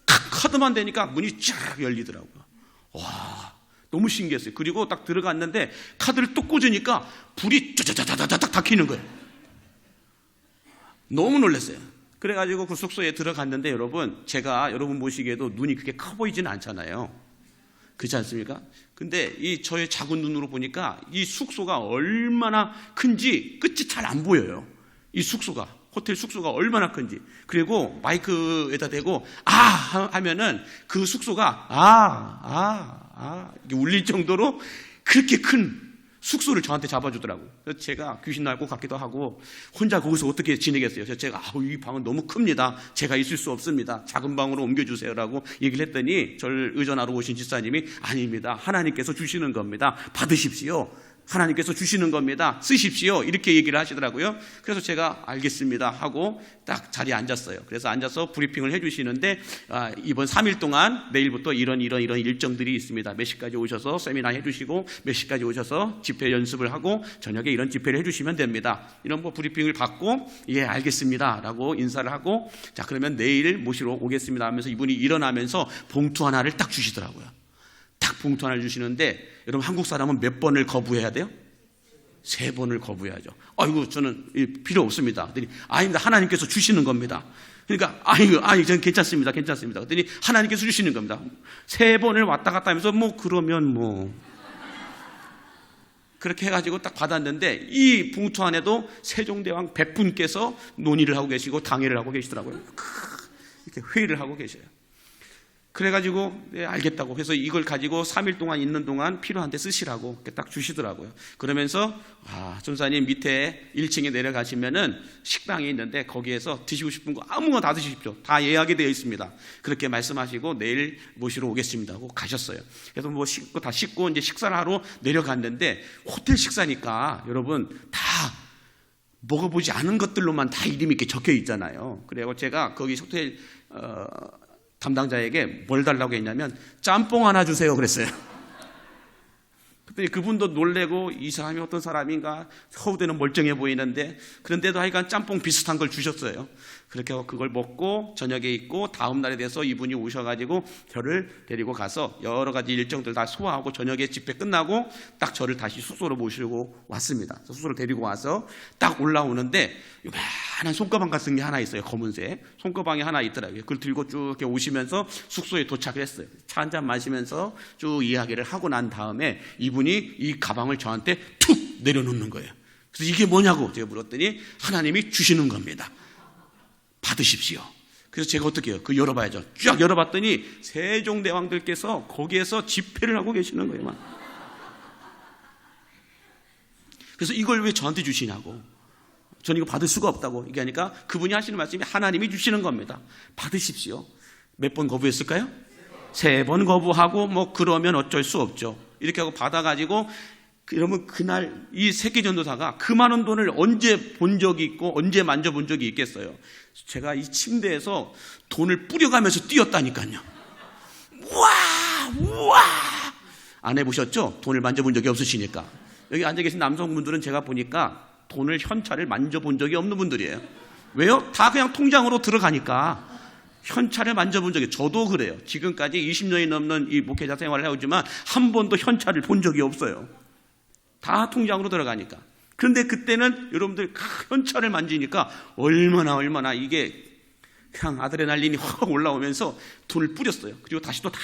카드만 대니까 문이 쫙 열리더라고요. 와 너무 신기했어요. 그리고 딱 들어갔는데 카드를 또 꽂으니까 불이 짜자자자자작 다 켜는 거예요. 너무 놀랐어요. 그래가지고 그 숙소에 들어갔는데 여러분 제가 여러분 보시기에도 눈이 그렇게 커 보이지는 않잖아요. 그렇지 않습니까? 근데 이 저의 작은 눈으로 보니까 이 숙소가 얼마나 큰지 끝이 잘 안 보여요. 이 숙소가 호텔 숙소가 얼마나 큰지. 그리고 마이크에다 대고 하면은 그 숙소가 이렇게 울릴 정도로 그렇게 큰 숙소를 저한테 잡아주더라고요. 그래서 제가 귀신 나올 것 같기도 하고 혼자 거기서 어떻게 지내겠어요. 그래서 제가 이 방은 너무 큽니다. 제가 있을 수 없습니다. 작은 방으로 옮겨주세요라고 얘기를 했더니 저를 의전하러 오신 집사님이 아닙니다. 하나님께서 주시는 겁니다. 받으십시오. 하나님께서 주시는 겁니다. 쓰십시오. 이렇게 얘기를 하시더라고요. 그래서 제가 알겠습니다 하고 딱 자리에 앉았어요. 그래서 앉아서 브리핑을 해주시는데 이번 3일 동안 내일부터 이런 일정들이 있습니다. 몇 시까지 오셔서 세미나 해주시고 몇 시까지 오셔서 집회 연습을 하고 저녁에 이런 집회를 해주시면 됩니다. 이런 브리핑을 받고 예 알겠습니다 라고 인사를 하고 자 그러면 내일 모시러 오겠습니다 하면서 이분이 일어나면서 봉투 하나를 딱 주시더라고요. 딱 봉투 하나를 주시는데 여러분 한국 사람은 몇 번을 거부해야 돼요? 3번을 거부해야죠. 아이고 저는 필요 없습니다. 그랬더니 아닙니다. 하나님께서 주시는 겁니다. 그러니까 아이고 저는 괜찮습니다. 그랬더니 하나님께서 주시는 겁니다. 3번을 왔다 갔다 하면서 그러면 그렇게 해가지고 딱 받았는데 이 봉투 안에도 세종대왕 100분께서 논의를 하고 계시고 당회를 하고 계시더라고요. 이렇게 회의를 하고 계셔요. 그래가지고 네, 알겠다고 해서 이걸 가지고 3일 동안 있는 동안 필요한데 쓰시라고 이렇게 딱 주시더라고요. 그러면서 전사님 밑에 1층에 내려가시면은 식당이 있는데 거기에서 드시고 싶은 거 아무거나 다 드십시오. 다 예약이 되어 있습니다. 그렇게 말씀하시고 내일 모시러 오겠습니다 하고 가셨어요. 그래서 뭐 다 씻고 이제 식사를 하러 내려갔는데 호텔 식사니까 여러분 다 먹어보지 않은 것들로만 다 이름이 이렇게 적혀 있잖아요. 그리고 제가 거기 호텔 담당자에게 뭘 달라고 했냐면 짬뽕 하나 주세요 그랬어요. 그랬더니 그분도 놀래고 이 사람이 어떤 사람인가, 허우대는 멀쩡해 보이는데, 그런데도 하여간 짬뽕 비슷한 걸 주셨어요. 그렇게 하고 그걸 먹고 저녁에 있고 다음 날에 돼서 이분이 오셔가지고 저를 데리고 가서 여러 가지 일정들 다 소화하고 저녁에 집회 끝나고 딱 저를 다시 숙소로 모시고 왔습니다. 숙소로 데리고 와서 딱 올라오는데 요만한 손가방 같은 게 하나 있어요. 검은색 손가방이 하나 있더라고요. 그걸 들고 쭉 이렇게 오시면서 숙소에 도착을 했어요. 차 한잔 마시면서 쭉 이야기를 하고 난 다음에 이분이 이 가방을 저한테 툭 내려놓는 거예요. 그래서 이게 뭐냐고 제가 물었더니 하나님이 주시는 겁니다. 받으십시오. 그래서 제가 어떻게 해요? 그 열어봐야죠. 쫙 열어봤더니 세종대왕들께서 거기에서 집회를 하고 계시는 거예요. 막. 그래서 이걸 왜 저한테 주시냐고. 저는 이거 받을 수가 없다고 얘기하니까 그분이 하시는 말씀이 하나님이 주시는 겁니다. 받으십시오. 몇 번 거부했을까요? 3번 거부하고 뭐 그러면 어쩔 수 없죠. 이렇게 하고 받아가지고 여러분 그날 이 새끼전도사가 그 많은 돈을 언제 본 적이 있고 언제 만져본 적이 있겠어요. 제가 이 침대에서 돈을 뿌려가면서 뛰었다니까요. 우와 안 해보셨죠? 돈을 만져본 적이 없으시니까. 여기 앉아 계신 남성분들은 제가 보니까 돈을 현찰을 만져본 적이 없는 분들이에요. 왜요? 다 그냥 통장으로 들어가니까 현찰을 만져본 적이, 저도 그래요. 지금까지 20년이 넘는 이 목회자 생활을 해오지만 한 번도 현찰을 본 적이 없어요. 다 통장으로 들어가니까. 그런데 그때는 여러분들 현찰을 만지니까 얼마나 이게 그냥 아드레날린이 확 올라오면서 돈을 뿌렸어요. 그리고 다시 또 다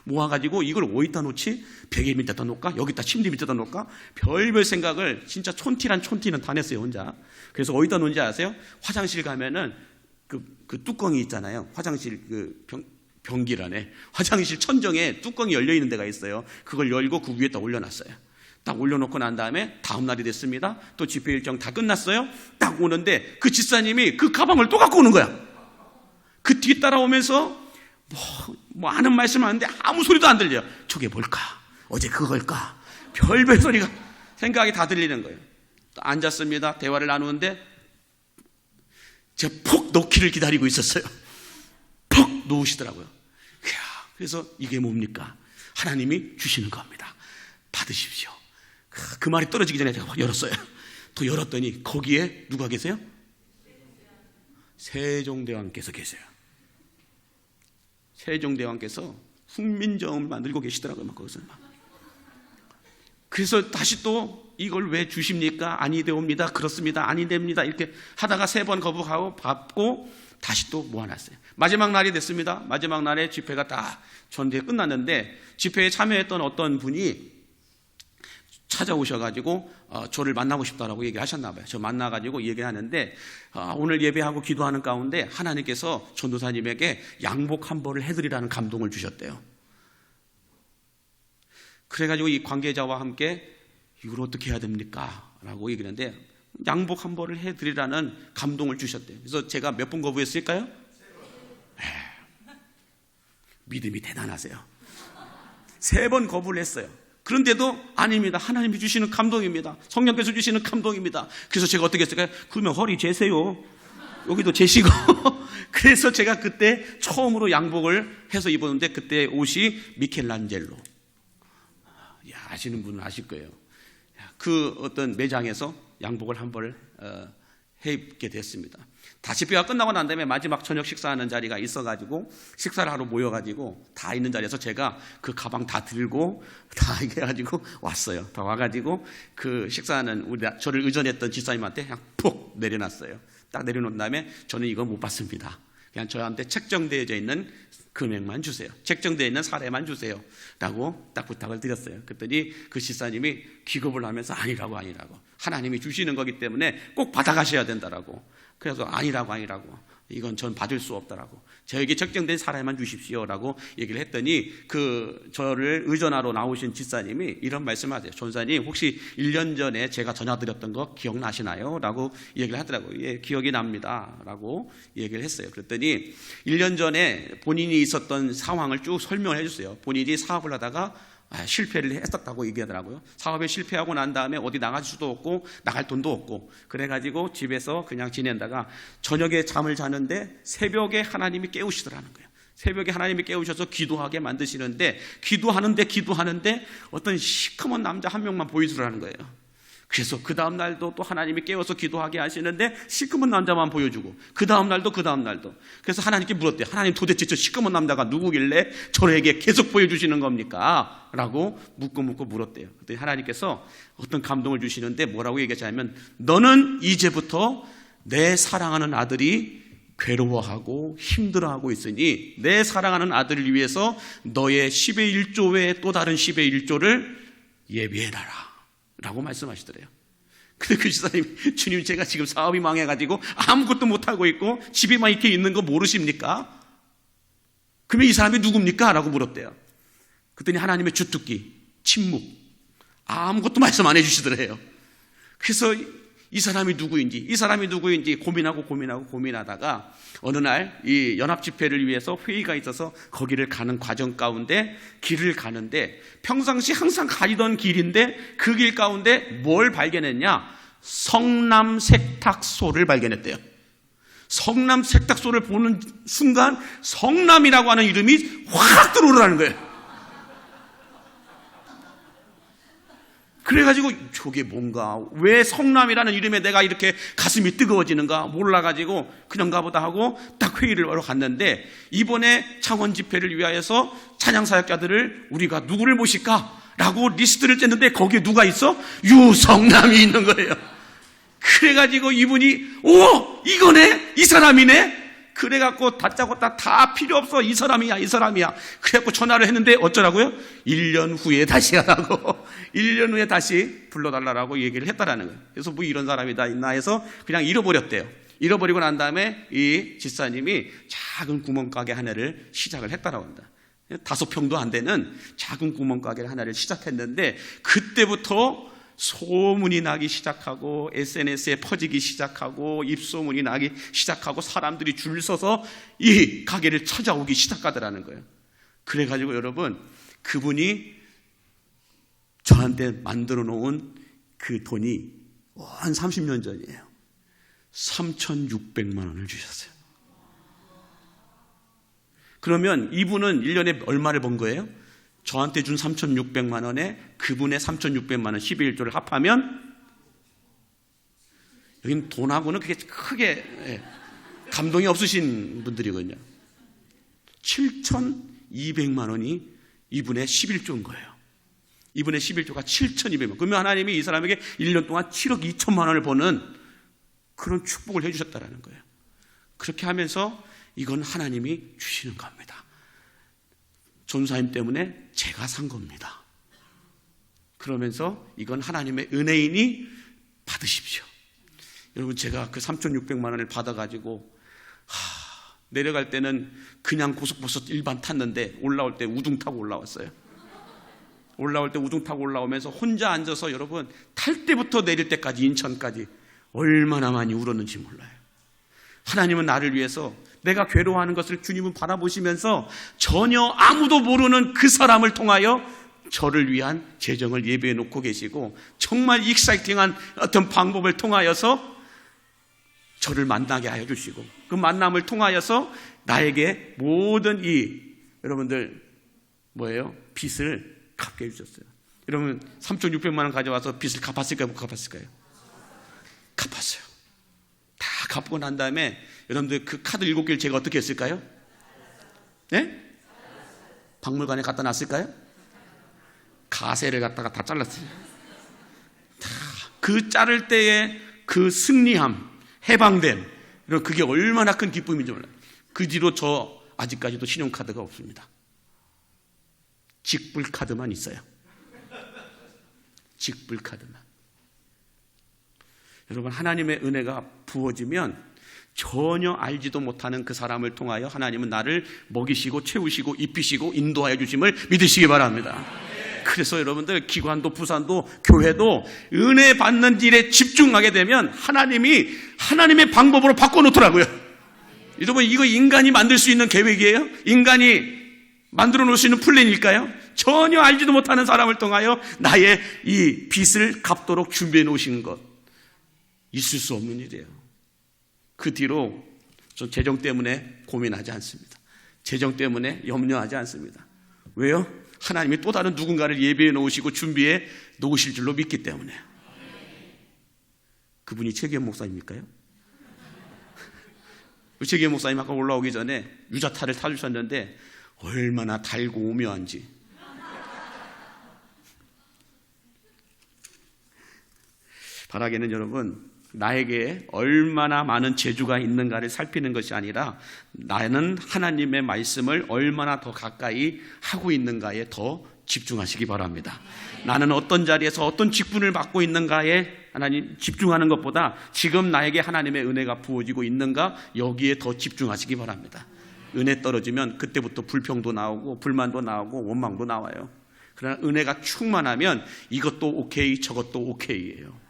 모아가지고 이걸 어디다 놓지? 베개 밑에다 놓을까? 여기다 침대 밑에다 놓을까? 별별 생각을 진짜 촌티는 다 냈어요 혼자. 그래서 어디다 놓은지 아세요? 화장실 가면은 그 뚜껑이 있잖아요. 화장실 변기란에 화장실 천정에 뚜껑이 열려 있는 데가 있어요. 그걸 열고 그 위에다 올려놨어요. 딱 올려놓고 난 다음에 다음 날이 됐습니다. 또 집회 일정 다 끝났어요. 딱 오는데 그 집사님이 그 가방을 또 갖고 오는 거야. 그 뒤 따라오면서 뭐 하는 말씀 하는데 아무 소리도 안 들려요. 저게 뭘까? 어제 그걸까? 별별 소리가 생각이 다 들리는 거예요. 앉았습니다. 대화를 나누는데 제가 폭 놓기를 기다리고 있었어요. 폭 놓으시더라고요. 그래서 이게 뭡니까? 하나님이 주시는 겁니다. 받으십시오. 그 말이 떨어지기 전에 제가 열었어요. 또 열었더니 거기에 누가 계세요? 세종대왕께서 계세요. 세종대왕께서 훈민정음을 만들고 계시더라고요. 막 거기서 막. 그래서 다시 또 이걸 왜 주십니까? 아니되옵니다. 그렇습니다. 아니됩니다. 이렇게 하다가 3번 거부하고 받고 다시 또 모아놨어요. 마지막 날이 됐습니다. 마지막 날에 집회가 다 전대에 끝났는데 집회에 참여했던 어떤 분이 찾아오셔가지고 저를 만나고 싶다라고 얘기하셨나 봐요. 저 만나가지고 얘기하는데 오늘 예배하고 기도하는 가운데 하나님께서 전도사님에게 양복 한 벌을 해드리라는 감동을 주셨대요. 그래가지고 이 관계자와 함께 이걸 어떻게 해야 됩니까? 라고 얘기했는데 양복 한 벌을 해드리라는 감동을 주셨대요. 그래서 제가 몇 번 거부했을까요? 믿음이 대단하세요. 3번 거부를 했어요. 그런데도 아닙니다. 하나님이 주시는 감동입니다. 성령께서 주시는 감동입니다. 그래서 제가 어떻게 했을까요? 그러면 허리 재세요. 여기도 재시고. 그래서 제가 그때 처음으로 양복을 해서 입었는데 그때 옷이 미켈란젤로. 아시는 분은 아실 거예요. 그 어떤 매장에서 양복을 한 벌 해 입게 됐습니다. 다 집회가 끝나고 난 다음에 마지막 저녁 식사하는 자리가 있어가지고 식사를 하러 모여가지고 다 있는 자리에서 제가 그 가방 다 들고 다 해가지고 왔어요. 다 와가지고 그 식사하는 저를 의존했던 집사님한테 그냥 푹 내려놨어요. 딱 내려놓은 다음에 저는 이거 못 받습니다. 그냥 저한테 책정되어져 있는 금액만 주세요. 책정되어 있는 사례만 주세요. 라고 딱 부탁을 드렸어요. 그랬더니 그 집사님이 기겁을 하면서 아니라고. 하나님이 주시는 거기 때문에 꼭 받아가셔야 된다라고. 그래서 아니라고. 이건 전 받을 수 없다라고. 저에게 책정된 사례만 주십시오라고 얘기를 했더니 저를 의전하러 나오신 집사님이 이런 말씀을 하세요. 전사님, 혹시 1년 전에 제가 전화드렸던 거 기억나시나요? 라고 얘기를 하더라고요. 예, 기억이 납니다. 라고 얘기를 했어요. 그랬더니 1년 전에 본인이 있었던 상황을 쭉 설명을 해줬어요. 본인이 사업을 하다가 실패를 했었다고 얘기하더라고요. 사업에 실패하고 난 다음에 어디 나갈 수도 없고 나갈 돈도 없고 그래가지고 집에서 그냥 지낸다가 저녁에 잠을 자는데 새벽에 하나님이 깨우시더라는 거예요. 새벽에 하나님이 깨우셔서 기도하게 만드시는데 기도하는데 어떤 시커먼 남자 한 명만 보이더라는 거예요. 그래서 그 다음 날도 또 하나님이 깨워서 기도하게 하시는데 시커먼 남자만 보여주고 그 다음 날도 그래서 하나님께 물었대요. 하나님, 도대체 저 시커먼 남자가 누구길래 저에게 계속 보여주시는 겁니까? 라고 묻고 물었대요. 그랬더니 하나님께서 어떤 감동을 주시는데 뭐라고 얘기하냐면, 너는 이제부터 내 사랑하는 아들이 괴로워하고 힘들어하고 있으니 내 사랑하는 아들을 위해서 너의 10의 1조 외에 또 다른 10의 1조를 예비해놔라 라고 말씀하시더래요. 근데 그 집사님, 주님, 제가 지금 사업이 망해가지고 아무것도 못하고 있고 집에만 이렇게 있는 거 모르십니까? 그러면 이 사람이 누굽니까? 라고 물었대요. 그랬더니 하나님의 주특기, 침묵, 아무것도 말씀 안 해주시더래요. 그래서 이 사람이 누구인지 고민하다가 어느 날 이 연합 집회를 위해서 회의가 있어서 거기를 가는 과정 가운데 길을 가는데 평상시 항상 가리던 길인데 그 길 가운데 뭘 발견했냐? 성남 세탁소를 발견했대요. 성남 세탁소를 보는 순간 성남이라고 하는 이름이 확 들어오라는 거예요. 그래가지고 저게 뭔가, 왜 성남이라는 이름에 내가 이렇게 가슴이 뜨거워지는가 몰라가지고 그런가 보다 하고 딱 회의를 하러 갔는데, 이번에 창원 집회를 위하여서 찬양사역자들을 우리가 누구를 모실까? 라고 리스트를 짰는데 거기에 누가 있어? 유성남이 있는 거예요. 그래가지고 이분이 이거네? 이 사람이네? 그래갖고 다짜고 다 필요 없어, 이 사람이야. 그래갖고 전화를 했는데 어쩌라고요? 1년 후에 다시 하라고 1년 후에 다시 불러달라고 얘기를 했다라는 거예요. 그래서 뭐 이런 사람이 다 있나 해서 그냥 잃어버렸대요. 잃어버리고 난 다음에 이 집사님이 작은 구멍가게 하나를 시작을 했다라고 합니다. 5평도 안 되는 작은 구멍가게 하나를 시작했는데, 그때부터 소문이 나기 시작하고 SNS에 퍼지기 시작하고 입소문이 나기 시작하고 사람들이 줄 서서 이 가게를 찾아오기 시작하더라는 거예요. 그래가지고 여러분, 그분이 저한테 만들어 놓은 그 돈이 한 30년 전이에요. 3,600만 원을 주셨어요. 그러면 이분은 1년에 얼마를 번 거예요? 저한테 준 3,600만 원에 그분의 3,600만 원 11조를 합하면, 여기는 돈하고는 그게 크게 감동이 없으신 분들이거든요. 7,200만 원이 이분의 11조인 거예요. 이분의 11조가 7,200만 원. 그러면 하나님이 이 사람에게 1년 동안 7억 2천만 원을 버는 그런 축복을 해주셨다는 거예요. 그렇게 하면서 이건 하나님이 주시는 겁니다. 전사님 때문에 제가 산 겁니다. 그러면서 이건 하나님의 은혜이니 받으십시오. 여러분, 제가 그 3,600만 원을 받아가지고 내려갈 때는 그냥 고속버스 일반 탔는데 올라올 때 우등 타고 올라왔어요. 올라올 때 우등 타고 올라오면서 혼자 앉아서, 여러분, 탈 때부터 내릴 때까지, 인천까지 얼마나 많이 울었는지 몰라요. 하나님은 나를 위해서, 내가 괴로워하는 것을 주님은 바라보시면서 전혀 아무도 모르는 그 사람을 통하여 저를 위한 재정을 예배해 놓고 계시고, 정말 익사이팅한 어떤 방법을 통하여서 저를 만나게 하여 주시고, 그 만남을 통하여서 나에게 모든 여러분들 빚을 갚게 해주셨어요. 여러분, 3,600만 원 가져와서 빚을 갚았을까요? 못 갚았을까요? 갚았어요. 다 갚고 난 다음에 여러분들 그 카드 7개를 제가 어떻게 했을까요? 네? 박물관에 갖다 놨을까요? 가세를 갖다가 다 잘랐어요. 다 그 자를 때의 그 승리함, 해방됨, 그게 얼마나 큰 기쁨인지 몰라요. 그 뒤로 저 아직까지도 신용카드가 없습니다. 직불카드만 있어요. 직불카드만. 여러분, 하나님의 은혜가 부어지면 전혀 알지도 못하는 그 사람을 통하여 하나님은 나를 먹이시고 채우시고 입히시고 인도하여 주심을 믿으시기 바랍니다. 그래서 여러분들 기관도 부산도 교회도 은혜 받는 일에 집중하게 되면 하나님이 하나님의 방법으로 바꿔놓더라고요. 여러분, 이거 인간이 만들 수 있는 계획이에요? 인간이 만들어 놓을 수 있는 플랜일까요? 전혀 알지도 못하는 사람을 통하여 나의 이 빚을 갚도록 준비해 놓으신 것, 있을 수 없는 일이에요. 그 뒤로 전 재정 때문에 고민하지 않습니다. 재정 때문에 염려하지 않습니다. 왜요? 하나님이 또 다른 누군가를 예비해 놓으시고 준비해 놓으실 줄로 믿기 때문에. 그분이 최기현 목사님일까요? 최기현 목사님 아까 올라오기 전에 유자타를 타주셨는데 얼마나 달고 오묘한지. 바라기는 여러분, 나에게 얼마나 많은 재주가 있는가를 살피는 것이 아니라 나는 하나님의 말씀을 얼마나 더 가까이 하고 있는가에 더 집중하시기 바랍니다. 나는 어떤 자리에서 어떤 직분을 맡고 있는가에 하나님 집중하는 것보다 지금 나에게 하나님의 은혜가 부어지고 있는가, 여기에 더 집중하시기 바랍니다. 은혜 떨어지면 그때부터 불평도 나오고 불만도 나오고 원망도 나와요. 그러나 은혜가 충만하면 이것도 오케이 저것도 오케이예요.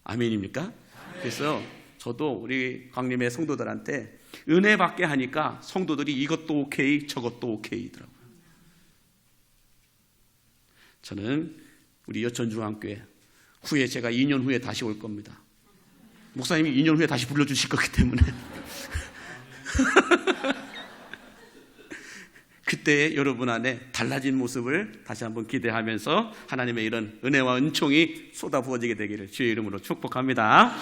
아멘입니까? 그래서 저도 우리 광림의 성도들한테 은혜 받게 하니까 성도들이 이것도 오케이 저것도 오케이더라고요. 저는 우리 여천중앙교회 후에 제가 2년 후에 다시 올 겁니다. 목사님이 2년 후에 다시 불러주실 거기 때문에 그때 여러분 안에 달라진 모습을 다시 한번 기대하면서 하나님의 이런 은혜와 은총이 쏟아 부어지게 되기를 주의 이름으로 축복합니다.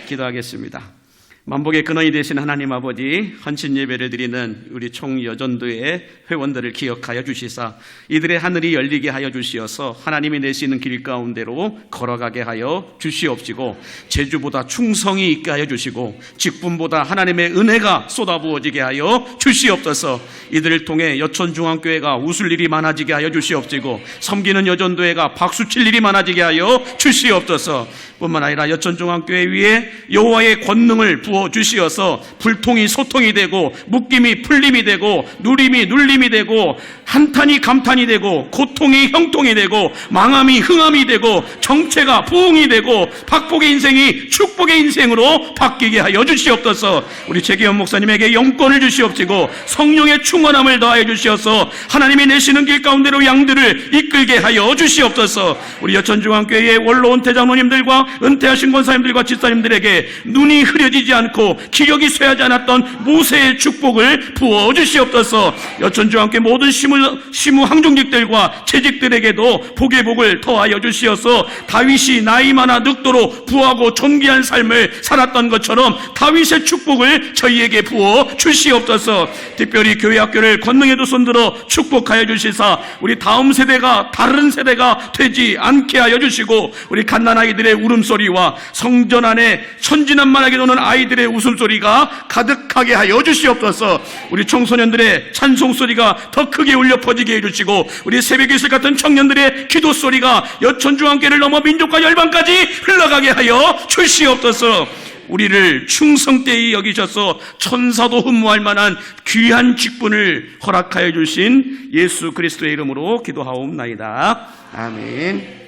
기도하겠습니다. 만복의 근원이 되신 하나님 아버지, 헌신 예배를 드리는 우리 총여전도의 회원들을 기억하여 주시사 이들의 하늘이 열리게 하여 주시어서 하나님이 내시는 길 가운데로 걸어가게 하여 주시옵시고, 재주보다 충성이 있게 하여 주시고 직분보다 하나님의 은혜가 쏟아부어지게 하여 주시옵소서. 이들을 통해 여천중앙교회가 웃을 일이 많아지게 하여 주시옵시고 섬기는 여전도회가 박수칠 일이 많아지게 하여 주시옵소서. 뿐만 아니라 여천중앙교회 위에 여호와의 권능을 부어 주시어서 불통이 소통이 되고 묶임이 풀림이 되고 누림이 눌림이 되고 한탄이 감탄이 되고 고통이 형통이 되고 망함이 흥함이 되고 정체가 부흥이 되고 박복의 인생이 축복의 인생으로 바뀌게 하여 주시옵소서. 우리 최기현 목사님에게 영권을 주시옵시고 성령의 충만함을 더하여 주시어서 하나님이 내시는 길 가운데로 양들을 이끌게 하여 주시옵소서. 우리 여천중앙교회의 원로 은퇴장로님들과 은퇴하신 권사님들과 집사님들에게 눈이 흐려지지 않고 기력이 쇠하지 않았던 모세의 축복을 부어 주시옵소서. 여천중앙교회 모든 시무 항종직들과 재직들에게도 복의 복을 더하여 주시어서 다윗이 나이 많아 늙도록 부하고 존귀한 삶을 살았던 것처럼 다윗의 축복을 저희에게 부어 주시옵소서. 특별히 교회 학교를 권능의 두 손들어 축복하여 주시사 우리 다음 세대가 다른 세대가 되지 않게 하여 주시고 우리 갓난아이들의 울음소리와 성전 안에 천진난만하게 노는 아이들의 웃음소리가 가득하게 하여 주시옵소서. 우리 청소년들의 찬송소리가 더 크게 울려 퍼지게 해주시고 우리 새벽에 있을 같은 청년들의 기도소리가 여천중앙교회를 넘어 민족과 열방까지 흘러가게 하여 주시옵소서. 우리를 충성되이 여기셔서 천사도 흠모할 만한 귀한 직분을 허락하여 주신 예수 그리스도의 이름으로 기도하옵나이다. 아멘.